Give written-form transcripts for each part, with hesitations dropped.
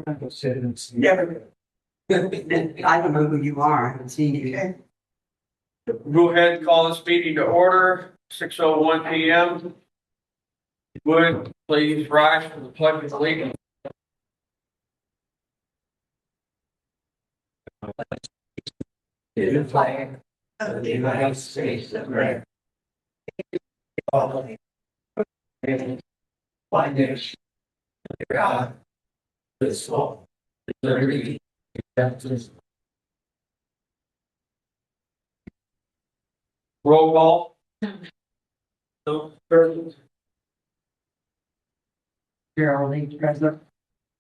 Yeah. I don't know who you are. I haven't seen you. Go ahead and call this meeting to order, 6:01 PM. Would please rise for the pledge of allegiance. The flag of the United States of America. One nation, under God, with all liberty and justice. Roll call. No persons. Geraldine present.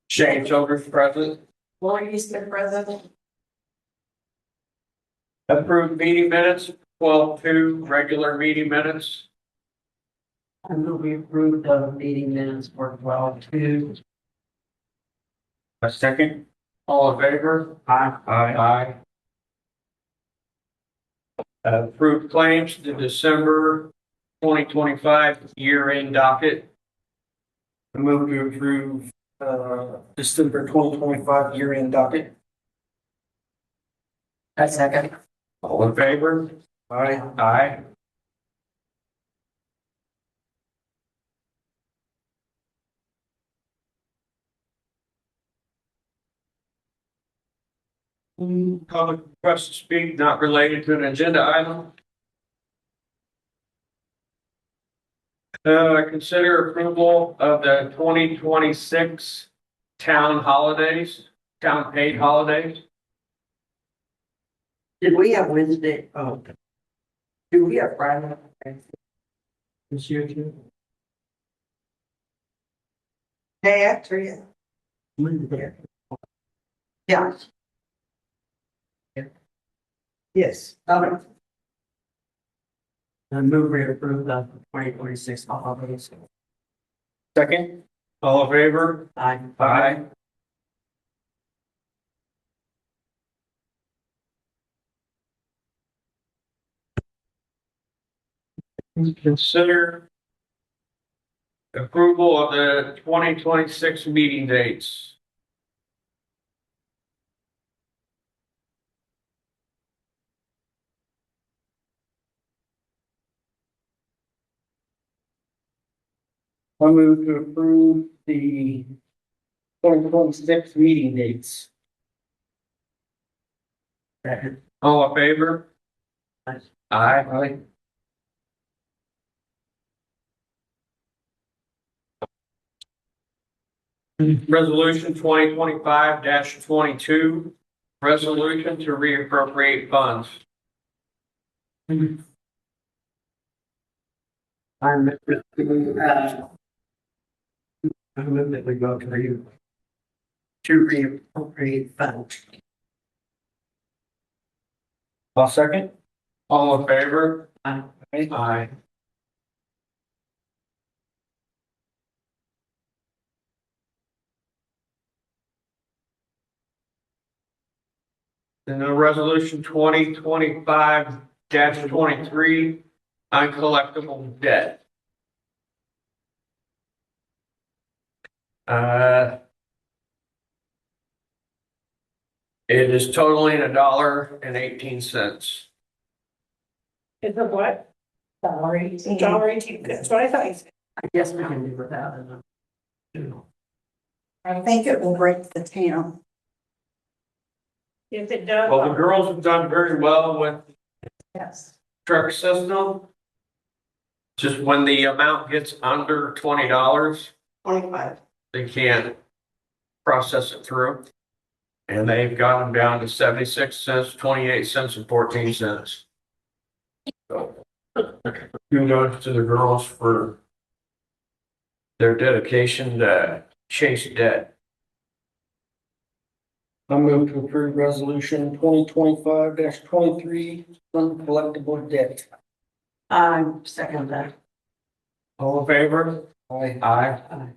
Shane Childers present. Lori Easter present. Approved meeting minutes, 12:02, regular meeting minutes. I move we approve the meeting minutes for 12/2. A second. All in favor? Aye. Aye. Approved claims, the December 2025 year-end docket. I move to approve, December 2025 year-end docket. A second. All in favor? Aye. Aye. Public request to speak not related to an agenda item. Consider approval of the 2026 town holidays, town paid holidays. Did we have Wednesday? Oh. Do we have Friday? This year too? Day after, yeah. Wednesday. Yeah. Yes. Okay. I move we approve the 2026 holidays. Second. All in favor? Aye. Aye. Consider approval of the 2026 meeting dates. I move to approve the 2026 meeting dates. Second. All in favor? Aye. Aye. Resolution 2025-22, resolution to reappropriate funds. I move that we go to reappropriate funds. I'll second. All in favor? Aye. Aye. And then resolution 2025-23, uncollectible debt. It is totaling $1.18. Is it what? $1.18. $1.18, that's what I thought you said. I guess we can do without it. I think it will break the town. If it does. Well, the girls have done very well with Yes. truck system. Just when the amount gets under $20, 25. they can't process it through. And they've got them down to 76 cents, 28 cents, and 14 cents. So, kudos to the girls for their dedication to chase debt. I move to approve resolution 2025-23 uncollectible debt. I second that. All in favor? Aye. Aye. Aye.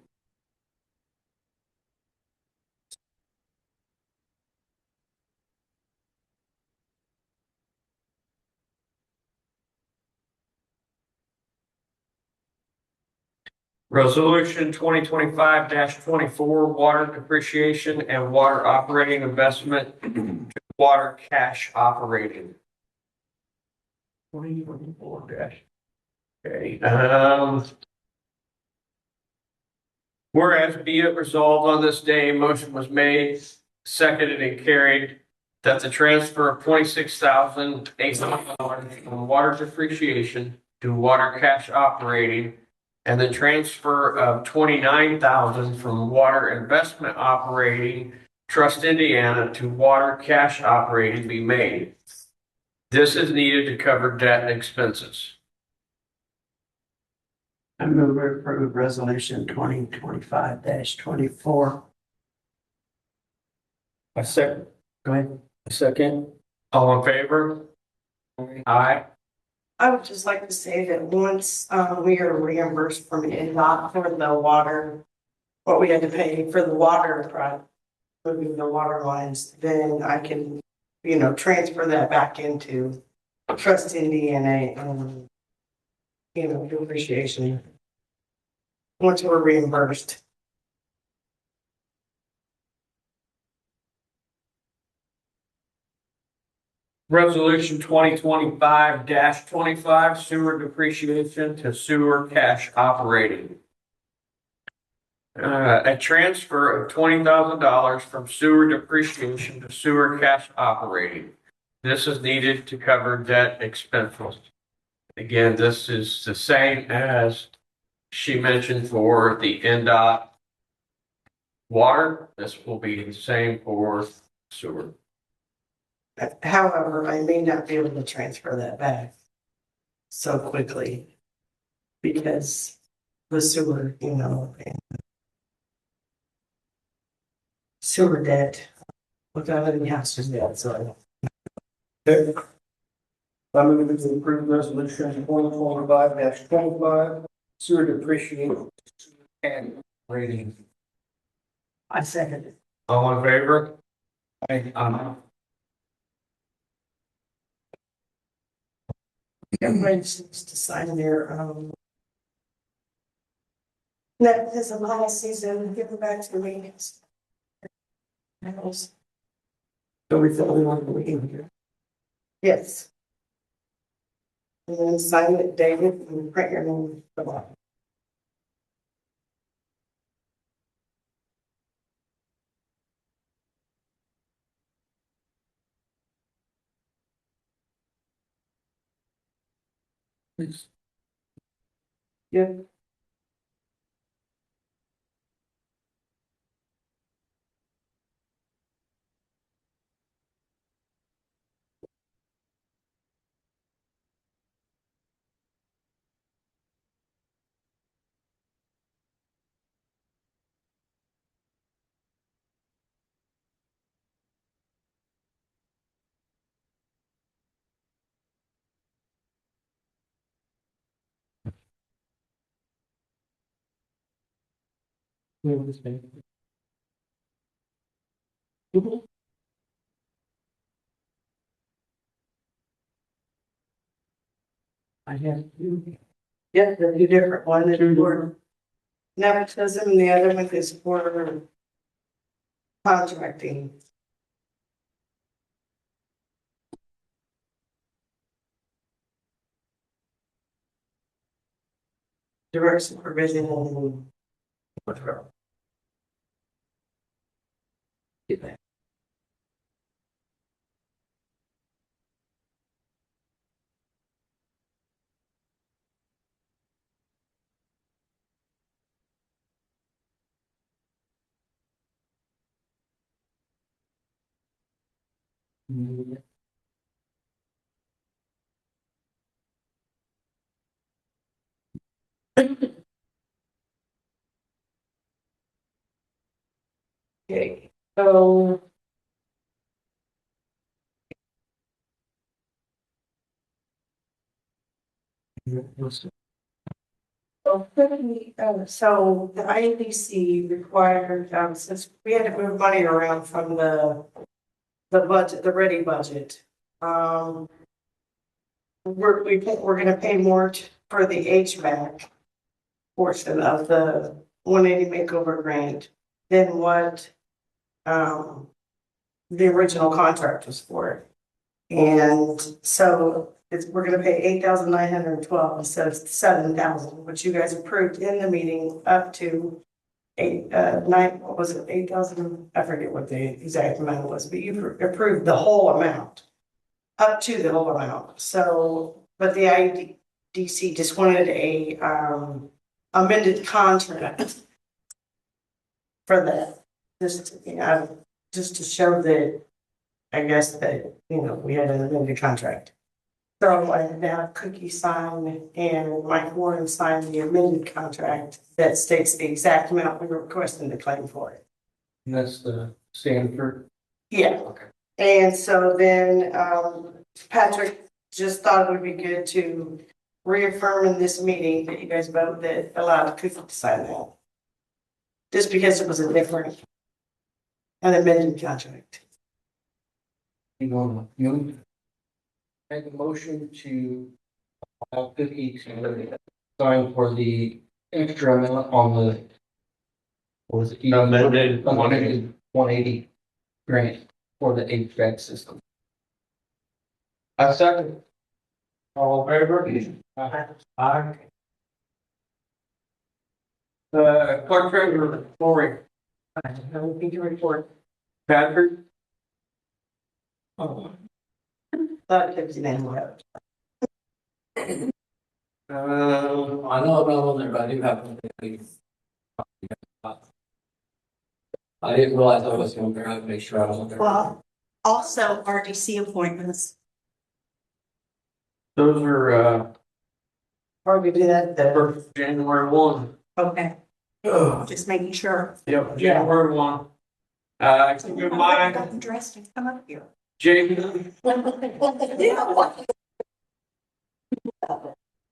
Resolution 2025-24, water depreciation and water operating investment, to water cash operating. 2024 dash. Okay, whereas be it resolved on this day, motion was made, seconded and carried that the transfer of $26,800 from water depreciation to water cash operating and the transfer of $29,000 from water investment operating Trust Indiana to water cash operating be made. This is needed to cover debt and expenses. I move to approve resolution 2025-24. I second. Go ahead. Second. All in favor? Aye. I would just like to say that once we are reimbursed from NDOT for the water, what we had to pay for the water project, moving the water lines, then I can, transfer that back into Trust Indiana and, depreciation. Once we're reimbursed. Resolution 2025-25, sewer depreciation to sewer cash operating. A transfer of $20,000 from sewer depreciation to sewer cash operating. This is needed to cover debt expenses. Again, this is the same as she mentioned for the NDOT water. This will be the same for sewer. However, I may not be able to transfer that back so quickly because the sewer, and sewer debt, without any houses debt, so. Okay. I move to approve resolution 2025-25, sewer depreciation and rating. I second it. All in favor? Everybody needs to sign their, that is a policies and give it back to me. So we the only one waiting here. Yes. And then sign it, David, and print your name at the bottom. Yeah. I have you. Yeah, the two different one is for nepotism, and the other one is for contracting. Direct supervision and whatever. Get that. Okay, so. So the INDC required, since we had to move money around from the budget, the ready budget. We're gonna pay more for the HVAC. portion of the 180 makeover grant than what the original contract was for. And so we're gonna pay 8,912 instead of 7,000, which you guys approved in the meeting up to what was it, 8,000? I forget what the exact amount was, but you approved the whole amount, up to the whole amount. So, but the IDC just wanted a amended contract for that, just to show that, I guess that, we had an amended contract. So I now Cookie signed and Mike Warren signed the amended contract that states the exact amount we were requesting to claim for it. And that's the Stanford. Yeah. Okay. And so then, Patrick just thought it would be good to reaffirm in this meeting that you guys vote that allowed Cookie to sign that. Just because it was a different, an amended contract. You make a motion to allow Cookie to sign for the extra amount on the, what was it? Amended 180. 180 grant for the HVAC system. I second. All in favor? Aye. Clerk treasurer, Lori. Nothing to report. Patrick? Thought it was an animal. Uh, I know I'm not on there, but I do have one thing. I didn't realize I was on there. I had to make sure I was on there. Well, also RDC appointments. those are, Or we do that, the, first January 1. Okay, just making sure. Yep, January 1. Keep in mind, Got dressed and come up here.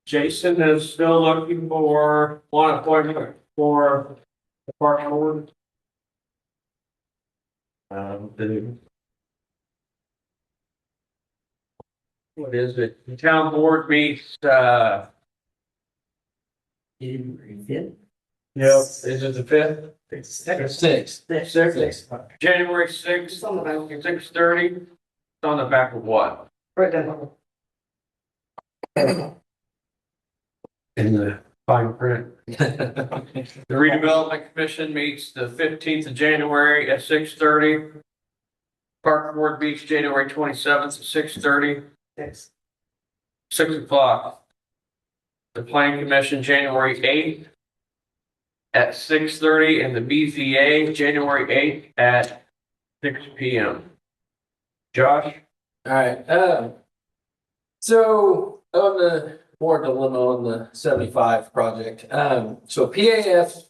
Jason is still looking for one appointment for the park board. What is it? The town board meets, You didn't read it? is it the 5th? Six. Sixth. January 6th, it's on the back. 6:30. It's on the back of what? Right down. In the fine print. The redevelopment commission meets the 15th of January at 6:30. Park board meets January 27th at 6:30, 6 o'clock. The planning commission, January 8th at 6:30, and the BZA, January 8th at 6 p.m. Josh? All right, so on the board dilemma on the 75 project, so PAF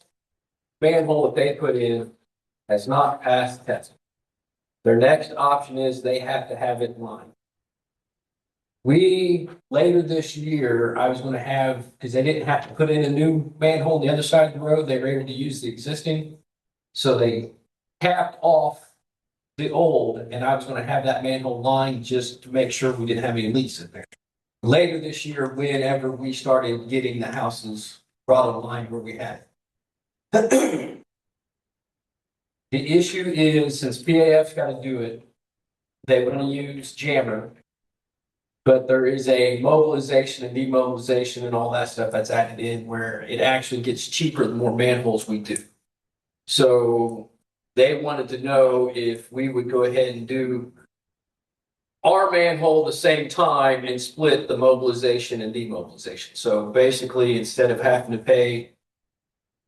manhole that they put in has not passed testing. Their next option is they have to have it lined. We, later this year, I was gonna have, because they didn't have to put in a new manhole on the other side of the road, they were able to use the existing. So they capped off the old, and I was gonna have that manhole lined just to make sure we didn't have any leaks in there. Later this year, whenever we started getting the houses brought online where we had it. The issue is, since PAF's gotta do it, they want to use Jammer. But there is a mobilization and demobilization and all that stuff that's added in where it actually gets cheaper the more manholes we do. So they wanted to know if we would go ahead and do our manhole the same time and split the mobilization and demobilization. So basically, instead of having to pay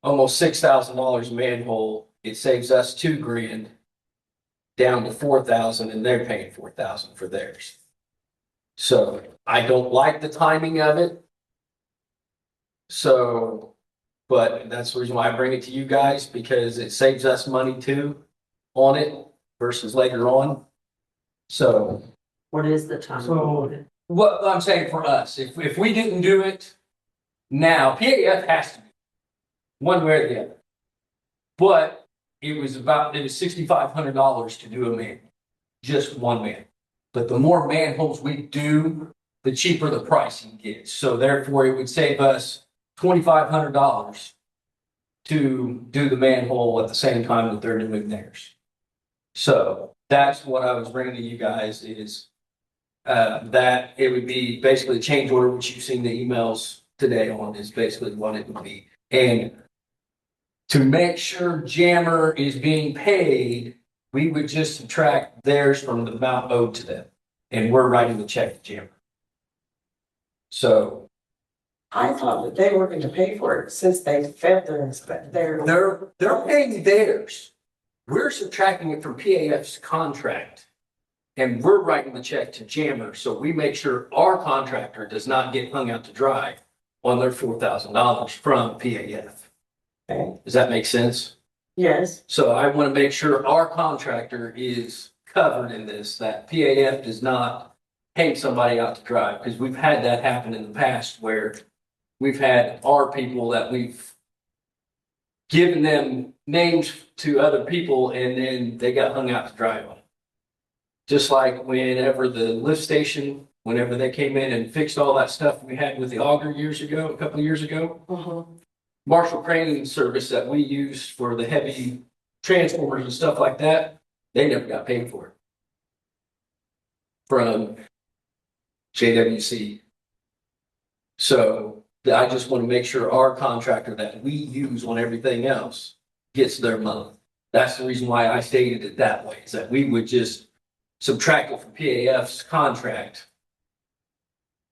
almost $6,000 a manhole, it saves us $2,000 down to $4,000, and they're paying $4,000 for theirs. So I don't like the timing of it. So, but that's the reason why I bring it to you guys, because it saves us money too on it versus later on. So What is the time? So- what I'm saying for us, if we didn't do it now, PAF has to do it, one way or the other. But it was $6,500 to do a man, just one man. But the more manholes we do, the cheaper the pricing gets. So therefore, it would save us $2,500 to do the manhole at the same time that they're doing theirs. So that's what I was bringing to you guys is that it would be basically a change order, which you've seen the emails today on is basically what it would be. And to make sure Jammer is being paid, we would just subtract theirs from the amount owed to them. And we're writing the check to Jammer. So I thought that they were gonna pay for it since they failed their. they're paying theirs. We're subtracting it from PAF's contract. And we're writing the check to Jammer, so we make sure our contractor does not get hung out to dry on their $4,000 from PAF. Okay. Does that make sense? Yes, So I want to make sure our contractor is covered in this, that PAF does not hang somebody out to dry, because we've had that happen in the past where we've had our people that we've given them names to other people and then they got hung out to dry on it. Just like whenever the lift station, whenever they came in and fixed all that stuff we had with the auger a couple of years ago, Marshall Crane service that we used for the heavy transformers and stuff like that, they never got paid for it. From JWC. So I just want to make sure our contractor that we use on everything else gets their money. That's the reason why I stated it that way, is that we would just subtract it from PAF's contract.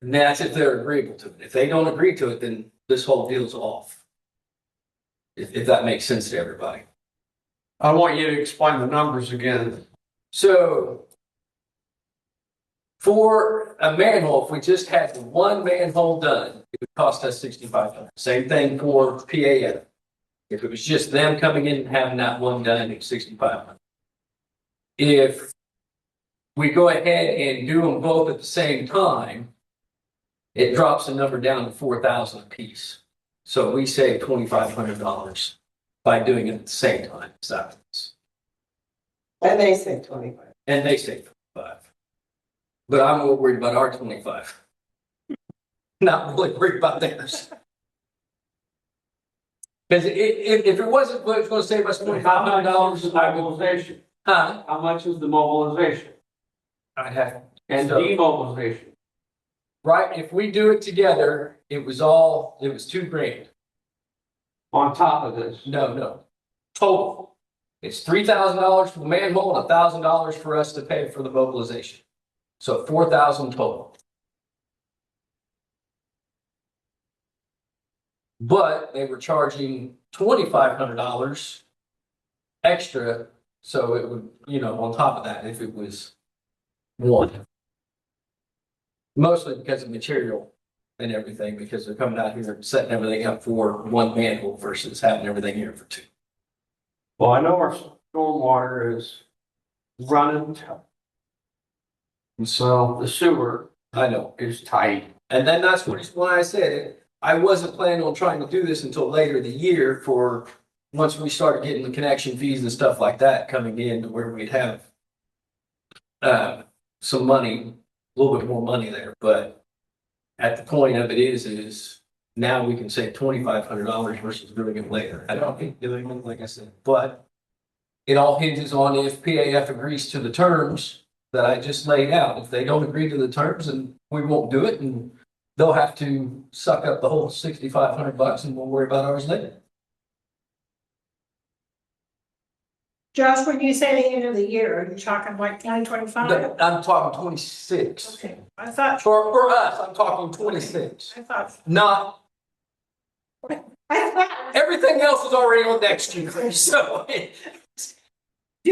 And that's if they're agreeable to it. If they don't agree to it, then this whole deal's off. If that makes sense to everybody. I want you to explain the numbers again. So for a manhole, if we just had the one manhole done, it would cost us $6,500. Same thing for PAF. If it was just them coming in and having that one done, it's $6,500. If we go ahead and do them both at the same time, it drops the number down to $4,000 a piece. So we save $2,500 by doing it at the same time. and they say 25. And they save 25. But I'm more worried about our 25. Not really worried about theirs. Because if it wasn't what it's going to save us $2,500, I would. Mobilization. Huh? How much is the mobilization I'd have. and So- demobilization? Right, if we do it together, it was $2,000. On top of this? No. Total. It's $3,000 for the manhole and $1,000 for us to pay for the mobilization. So $4,000 total. But they were charging $2,500 extra, so it would, on top of that, if it was one. Mostly because of material and everything, because they're coming out here and setting everything up for one manhole versus having everything here for two. Well, I know our stormwater is running. And so the sewer I know. is tight. And then that's when I said it. I wasn't planning on trying to do this until later in the year for once we started getting the connection fees and stuff like that coming in to where we'd have some money, a little bit more money there. But at the point of it is now we can save $2,500 versus doing it later. I don't think doing it, like I said, but it all hinges on if PAF agrees to the terms that I just laid out. If they don't agree to the terms, then we won't do it, and they'll have to suck up the whole $6,500 and we'll worry about ours later. Josh, when you say the end of the year, are you talking like 2025? I'm talking 26. Okay, I thought, For us, I'm talking 26. Not, I thought, everything else is already on next year. So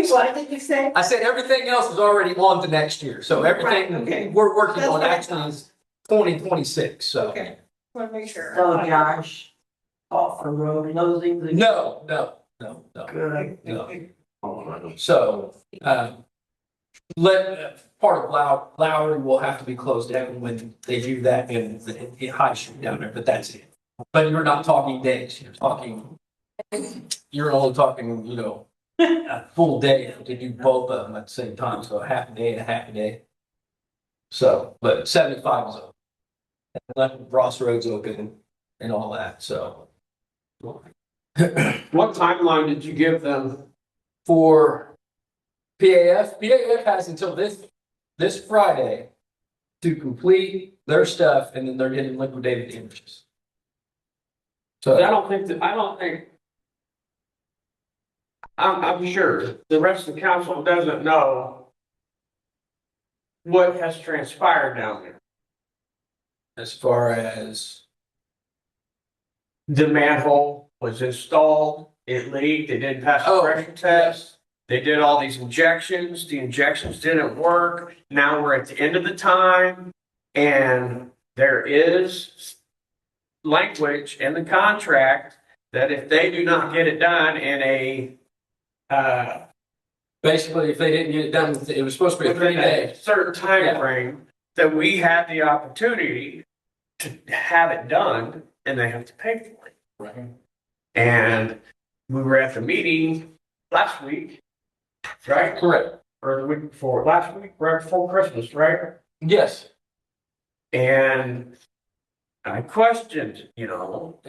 what did you say? I said everything else is already on to next year. So everything Right, okay. we're working That's on what I actually is 2026. So Okay, want to make sure. So Josh, off the road, losing the. no. Good. No. So, part of Lowry will have to be closed down when they do that in the high street down there, but that's it. But you're not talking days, you're only talking, a full day to do both of them at the same time, so a half a day and a half a day. So, but 75 is open. And Ross Road's open, and all that, so. What timeline did you give them? For PAF has until this Friday to complete their stuff, and then they're getting liquidated damages. I So, don't think. I'm sure the rest of the council doesn't know what has transpired down there. as far as, The manhole was installed, it leaked, they didn't pass the Oh, pressure test. They did all these injections, the injections didn't work. Now we're at the end of the time. And there is language in the contract that if they do not get it done in basically, if they didn't get it done, it was supposed to be a within 3 day. a certain time Yeah. frame, that we had the opportunity to have it done and they have to pay for it. Right. And we were at the meeting last week, right? Correct. Or the week before, last week, right before Christmas, right? Yes, And I questioned, it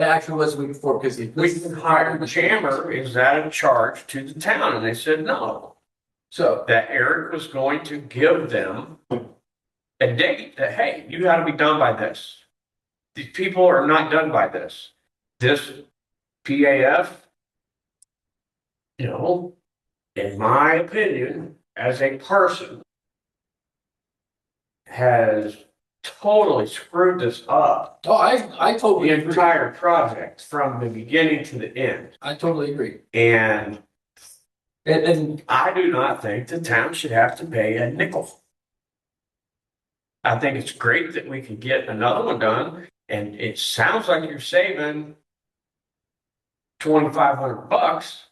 actually was the week before, because we can hire the chamber, is that a charge to the town? And they said no. So, That Eric was going to give them a date that, hey, you gotta be done by this. These people are not done by this. This PAF, in my opinion, as a person, has totally screwed this up. oh, I totally The agree. entire project from the beginning to the end. I totally agree. And And I do not think the town should have to pay a nickel. I think it's great that we can get another one done, and it sounds like you're saving $2,500.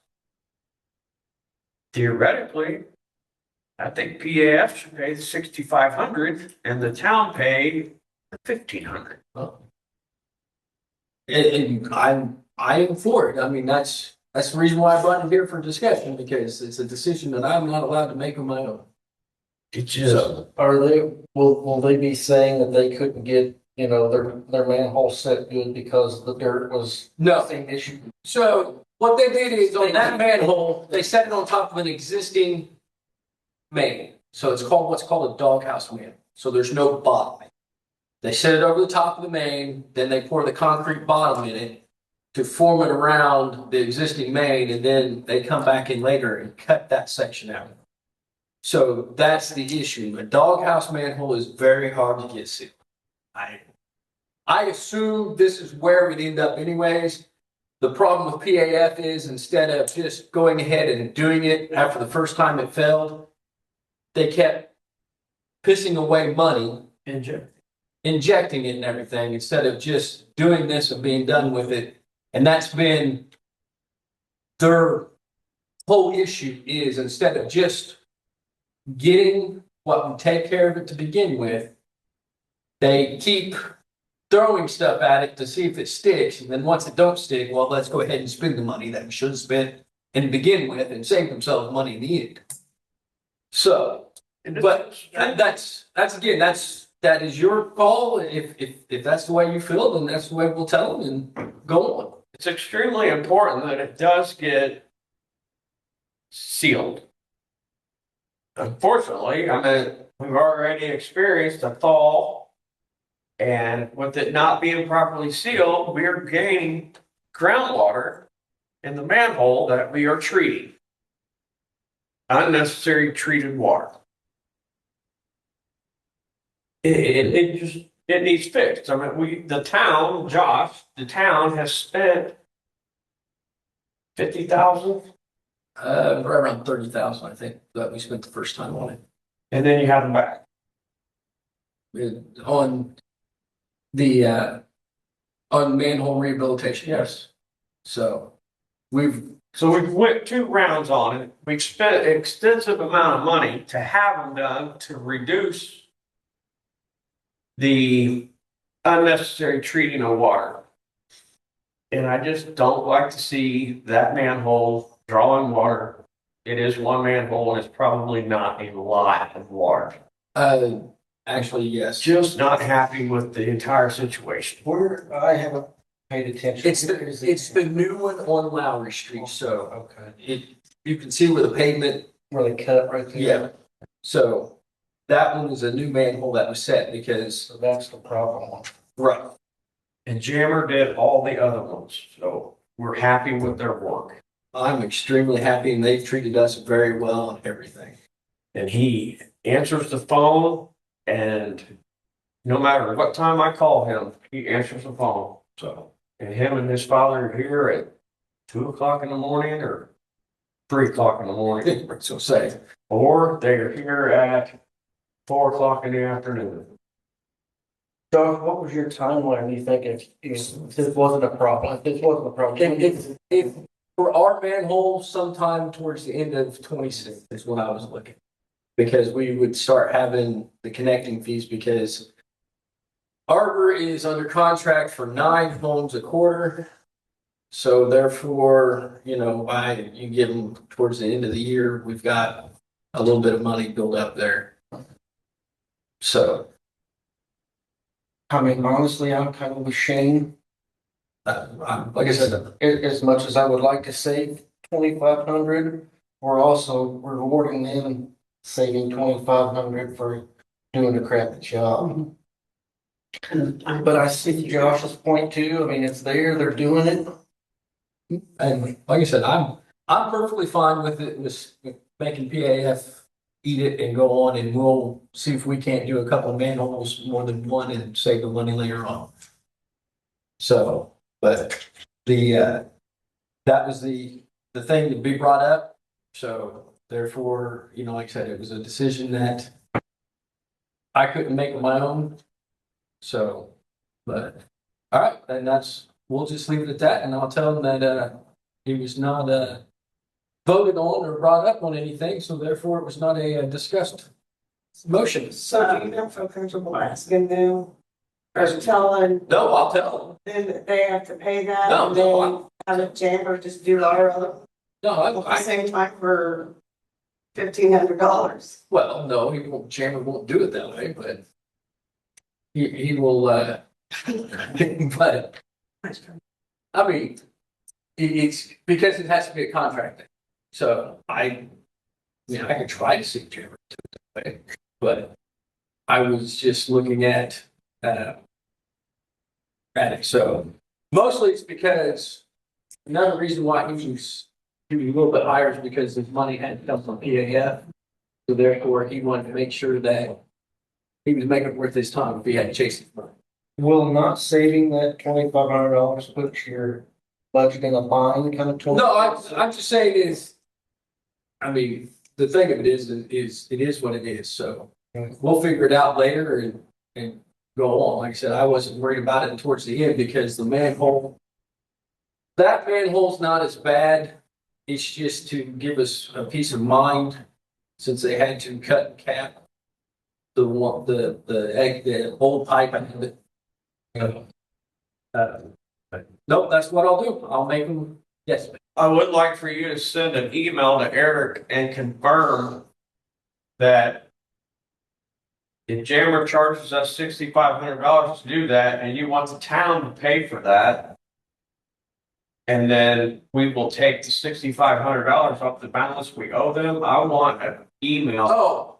Theoretically, I think PAF should pay the $6,500 and the town pay the $1,500. and I am for it. I mean, that's the reason why I brought it here for discussion, because it's a decision that I'm not allowed to make on my own. It's So, Are they, will they be saying that they couldn't get, their manhole set good because the dirt was no. same issue? So what they did is on that manhole, they set it on top of an existing main. So it's called what's called a doghouse main. So there's no bottom. They set it over the top of the main, then they pour the concrete bottom in it to form it around the existing main, and then they come back in later and cut that section out. So that's the issue. A doghouse manhole is very hard to get sealed. I assume this is where we'd end up anyways. The problem with PAF is, instead of just going ahead and doing it after the first time it failed, they kept pissing away money, injecting it and everything, instead of just doing this and being done with it. And that's been their whole issue, is instead of just getting what would take care of it to begin with, they keep throwing stuff at it to see if it sticks. And then once it don't stick, well, let's go ahead and spend the money that we should have spent and begin with, and save themselves money in the end. So, but that is your call. If that's the way you feel, then that's the way we'll tell them and go on. It's extremely important that it does get sealed. Unfortunately, we've already experienced a thaw, and with it not being properly sealed, we are gaining groundwater in the manhole that we are treating. Unnecessary treated water. It needs fixed. I mean, the town has spent 50,000, Right around 30,000, I think, that we spent the first time on and then you have them back. it. On the on manhole rehabilitation. Yes. So we've So we went 2 rounds on it. We've spent an extensive amount of money to have them done to reduce the unnecessary treating of water. And I just don't like to see that manhole drawing water. It is one manhole, and it's probably not a lot of water. actually, yes. Just not happy with the entire situation. I have a paid attention. It's the new one on Lowry Street, so Okay, you can see where the pavement. where they cut right there. Yeah. So that one was a new manhole that was set because. So that's the problem. Right. And Jammer did all the other ones, so we're happy with their work. I'm extremely happy and they've treated us very well and everything. And he answers the phone, and no matter what time I call him, he answers the phone. So, and him and his father are here at 2 o'clock in the morning or 3 o'clock in the morning, So say, or they're here at 4 o'clock in the afternoon. Josh, what was your timeline, you think, if this wasn't a problem, if this wasn't a problem? if for our manhole sometime towards the end of 26 is when I was looking. Because we would start having the connecting fees because Arbor is under contract for 9 homes a quarter. So therefore, you give them towards the end of the year, we've got a little bit of money built up there. So, I mean, honestly, I'm kind of ashamed, like I said, as much as I would like to save 2,500, we're also rewarding them saving 2,500 for doing a crappy job. But I see Josh's point too, I mean, it's there, they're doing it. and like I said, I'm perfectly fine with it, with making PAF eat it and go on, and we'll see if we can't do a couple of manholes more than one and save the money later on. So, but that was the thing to be brought up. So therefore, like I said, it was a decision that I couldn't make on my own. So, but all right, and we'll just leave it at that, and I'll tell him that he was not voted on or brought up on anything, so therefore it was not a discussed motion. So do you don't feel comfortable asking them or telling No, I'll tell them that they have to pay that? No, and no, then have a chamber just do our other him. No, at the same time for $1,500. well, no, Chandler won't do it that way, but he will, but I mean, it's because it has to be a contract thing. So I could try to see Chandler do it that way, but I was just looking at it. So mostly it's because another reason why he was a little bit higher is because his money had to come from PAF. So therefore he wanted to make sure that he was making it worth his time if he had to chase his money. Will not saving that $2,500 put your budget in a bind kind of? No, I'm just saying is, I mean, the thing of it is it is what it is. So we'll figure it out later and go on. Like I said, I wasn't worried about it towards the end because that manhole's not as bad. It's just to give us a peace of mind since they had to cut and cap the old pipe. Nope, that's what I'll do. I'll make them, yes. I would like for you to send an email to Eric and confirm that if Jammer charges us $6,500 to do that, and you want the town to pay for that, and then we will take the $6,500 off the balance we owe them, I want an email. Oh,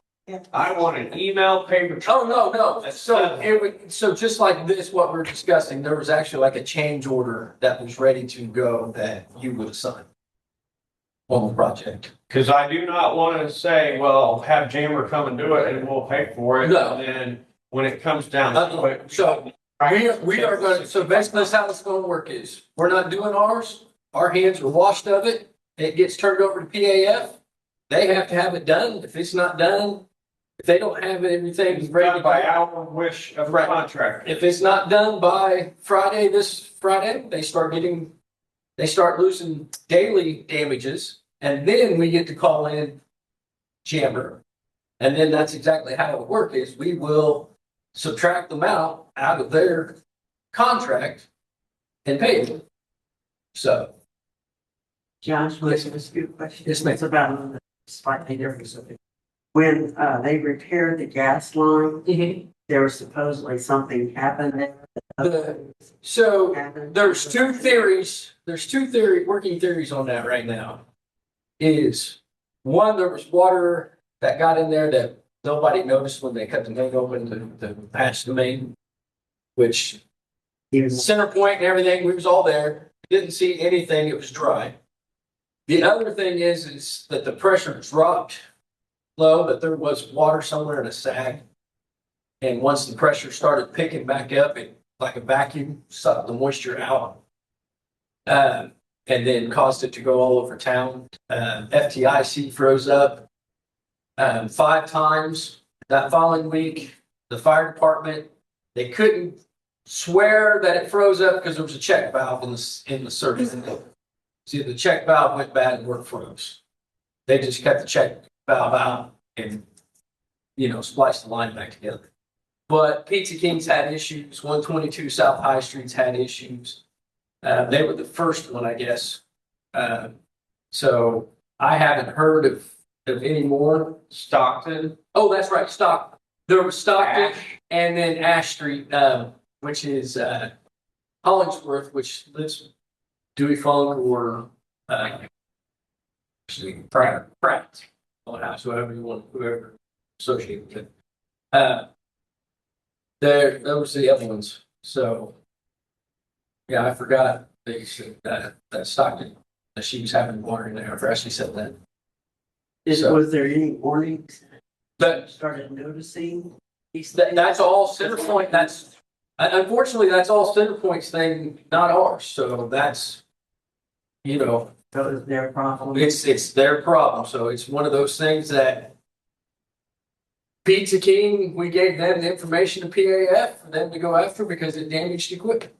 I want an email paper. no. So just like this, what we're discussing, there was actually like a change order that was ready to go that you would assign on the project. Because I do not want to say, well, have Jammer come and do it and we'll pay for it. No. And then when it comes down to it. So we are going to, so basically that's how it's going to work is we're not doing ours. Our hands are washed of it. It gets turned over to PAF. They have to have it done. If it's not done, if they don't have everything It's ready done by our wish of the Right. contractor. if it's not done by this Friday, they start losing daily damages. And then we get to call in Jammer. And then that's exactly how it would work is we will subtract them out of their contract and pay them. So, Josh, listen, a few questions. Yes, ma'am. It's about slightly different. When they repaired the gas line, there was supposedly something happened there. So Happened. there's two theories, working theories on that right now. Is one, there was water that got in there that nobody noticed when they cut the main open to patch the main, which Even center point and everything, we was all there, didn't see anything, it was dry. The other thing is that the pressure dropped low, that there was water somewhere in a sag. And once the pressure started picking back up, it like a vacuum sucked the moisture out. And then caused it to go all over town. FTIC froze up 5 times that following week. The fire department, they couldn't swear that it froze up because there was a check valve in the circuit. See, the check valve went bad and work froze. They just kept the check valve out and, spliced the line back together. But Pizza King's had issues. 122 South High Street's had issues. They were the first one, I guess. So I haven't heard of any more. Stockton, Oh, that's right, Stockton. There was Stockton and then Ash Street, which is Hollingsworth, which lives Dewey Funk or actually Pratt, whoever you want, whoever associated with it. Those are the other ones. So yeah, I forgot they said that Stockton, that she was having water in there. I actually said that. was there any warnings? But Started noticing these that's all Centerpoint. That's unfortunately that's all Centerpoint's thing, not ours. So that's So it's their problem. it's their problem. So it's one of those things that Pizza King, we gave them the information to PAF for them to go after because it damaged equipment.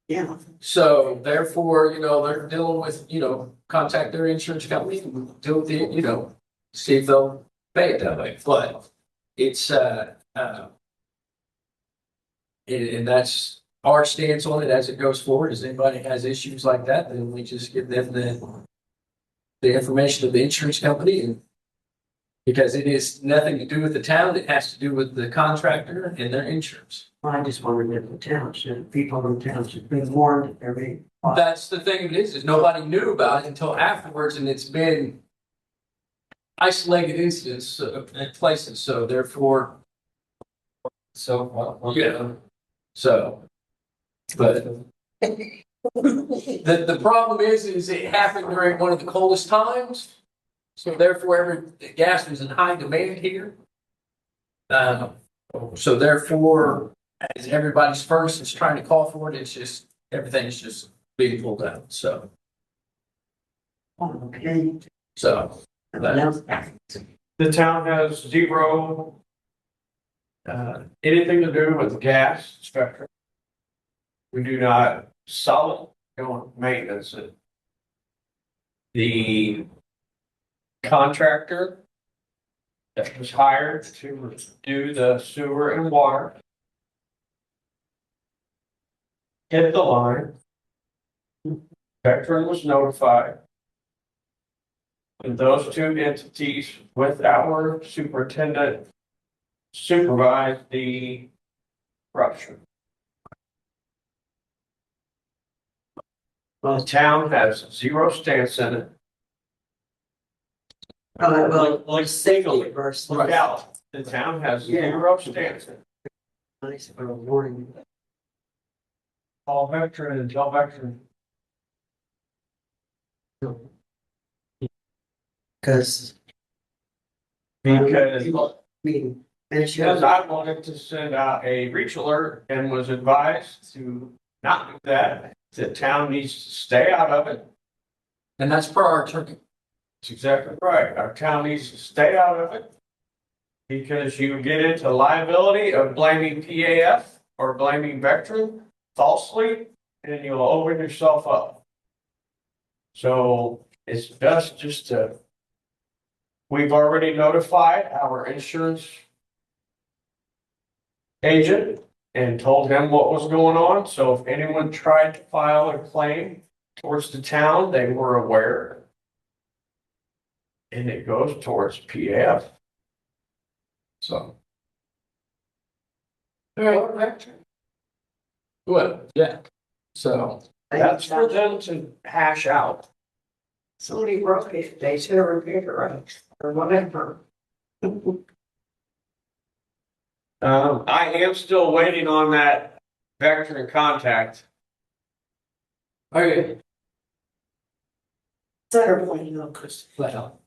Yeah. So therefore, they're dealing with, contact their insurance company and deal with the, see if they'll pay it that way. But it's and that's our stance on it as it goes forward. As anybody has issues like that, then we just give them the information of the insurance company, and because it is nothing to do with the town, it has to do with the contractor and their insurance. I just wondered if the township, people in the township been warned if they're being. That's the thing is nobody knew about it until afterwards, and it's been isolated incidents at places, so therefore. So, yeah. So, but the problem is it happened during one of the coldest times, so therefore the gas was in high demand here. So therefore, as everybody's first is trying to call for it, it's just everything's just being pulled out. So, Okay. so the town has zero anything to do with the gas spectrum. We do not solid maintenance it. The contractor that was hired to do the sewer and water hit the line. Veteran was notified. And those two entities with our superintendent supervised the rupture. The town has zero stance in it. Like safety versus. Yeah, the town has zero stance in it. Nice for a warning. All veteran and tell veteran. Because. Because Finish Because I wanted to send out a reach alert and was advised to not do that. The town needs to stay out of it. and that's per our turkey. That's exactly right. Our town needs to stay out of it. Because you get into liability of blaming PAF or blaming veteran falsely, and you'll open yourself up. So it's best just to. We've already notified our insurance agent and told him what was going on. So if anyone tried to file a claim towards the town, they were aware. And it goes towards PF. So. Alright. Well, yeah, so That's for them to hash out. Somebody broke it, they should have repaired it right, or whatever. I am still waiting on that veteran contact. okay, Center point, you know, Chris. flat out.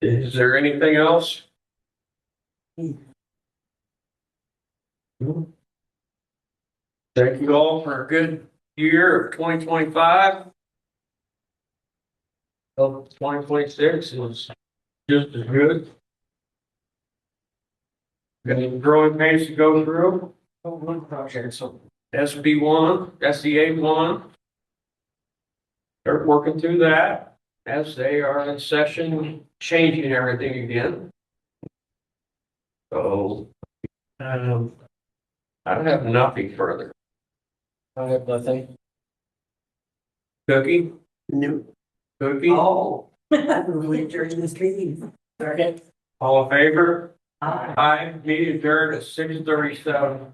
Is there anything else? Thank you all for a good year of 2025. Hope 2026 is just as good. Got any growing pains to go through? SB1, SDA1. Start working through that as they are in session, changing everything again. So, I have nothing further. I have nothing. Cookie? No. Cookie? Oh, really during this meeting. Second. All in favor? Aye. Aye, meeting adjourned at 6:37.